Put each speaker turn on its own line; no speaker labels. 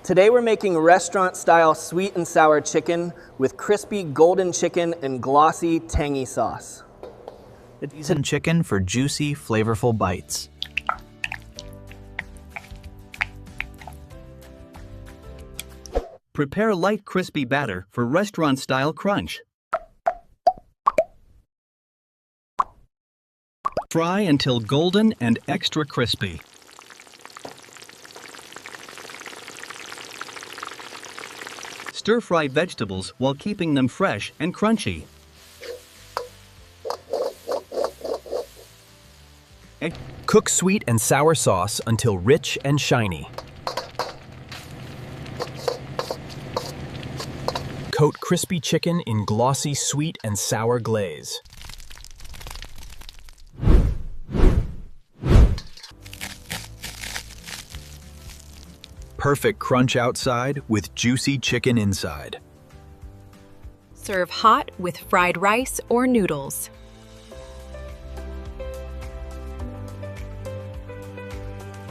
Today we're making restaurant-style sweet and sour chicken with crispy golden chicken and glossy, tangy sauce.
Seasoned chicken for juicy, flavorful bites.
Prepare light, crispy batter for restaurant-style crunch. Fry until golden and extra crispy. Stir-fry vegetables while keeping them fresh and crunchy.
Cook sweet and sour sauce until rich and shiny. Coat crispy chicken in glossy sweet and sour glaze. Perfect crunch outside with juicy chicken inside.
Serve hot with fried rice or noodles.